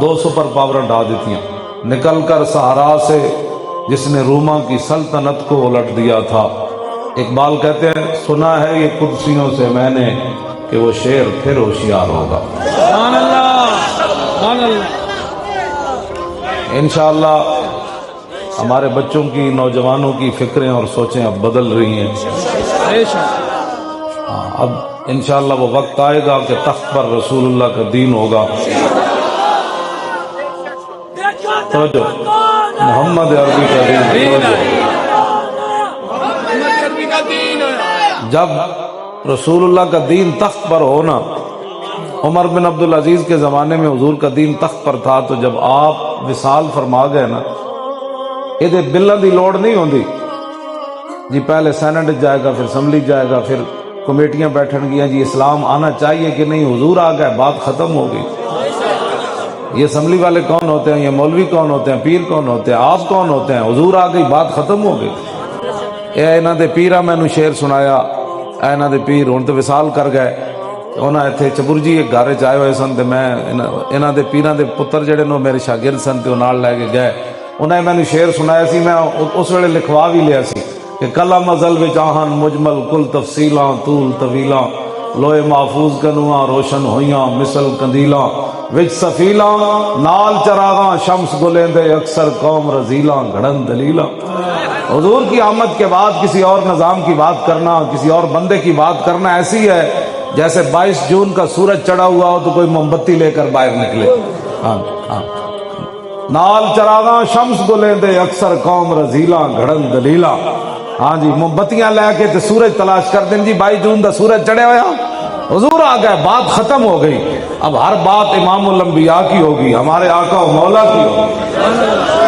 دو super power ڈھا دیتی ہیں، نکل کر صحرا سے جس نے روما کی سلطنت کو الٹ دیا تھا۔ اقبال کہتے ہیں سنا ہے یہ قدسیوں سے میں نے کہ وہ شیر پھر ہوشیار ہوگا۔ سبحان اللہ، سبحان اللہ۔ انشاءاللہ ہمارے بچوں کی، نوجوانوں کی فکریں اور سوچیں اب بدل رہی ہیں۔ بے شک۔ اب انشاءاللہ وہ وقت آئے گا کہ تخت پر رسول اللہ کا دین ہوگا۔ توجہ، محمد عربی کا دین۔ جب رسول اللہ کا دین تخت پر ہونا، عمر بن عبدالعزیز کے زمانے میں حضور کا دین تخت پر تھا، تو جب آپ وصال فرما گئے نا، یہ بلوں کی لوڑ نہیں ہوندی جی، پہلے سینٹ جائے گا، پھر اسمبلی جائے گا، پھر کمیٹیاں بیٹھن گیا جی اسلام آنا چاہیے کہ نہیں، حضور آ گئے، بات ختم ہو گئی۔ یہ اسمبلی والے کون ہوتے ہیں، یہ مولوی کون ہوتے ہیں، پیر کون ہوتے ہیں، آپ کون ہوتے ہیں، حضور آ گئی، بات ختم ہو گئی۔ اے انہاں دے پیرا مینوں شعر سنایا، اے انہاں دے پیر ہن تے وصال کر گئے، انہاں ایتھے چبرجی ایک گھر وچ آئے ہوئے سن، تے میں انہاں دے پیراں دے پتر جڑے نو میرے شاگرد سن تے نال لے کے گئے، انہاں مینوں شعر سنایا سی، میں اس ویلے لکھوا بھی لیا سی کہ کلام ازل وچ آہن مجمل کل تفصیلاں طول طویلاں، لوہے محفوظ کنواں روشن ہویاں مثل قندیلاں، وچ سفیلاں نال چراغاں شمس گلیندے اکثر قوم رزیلاں گھڑن دلیلاں۔ حضور کی آمد کے بعد کسی اور نظام کی بات کرنا، کسی اور بندے کی بات کرنا ایسی ہے جیسے 22 جون کا سورج چڑھا ہوا ہو تو کوئی موم بتی لے کر باہر نکلے۔ نال چراغاں شمس گلیندے اکثر قوم رزیلاں گھڑن دلیلاں۔ ہاں جی، موم بتیاں لے کے تے سورج تلاش کر دیں جی، 22 جون کا سورج چڑھے ہویا، حضور آ گئے، بات ختم ہو گئی۔ اب ہر بات امام الانبیاء کی ہوگی، ہمارے آقا و مولا کی ہوگی۔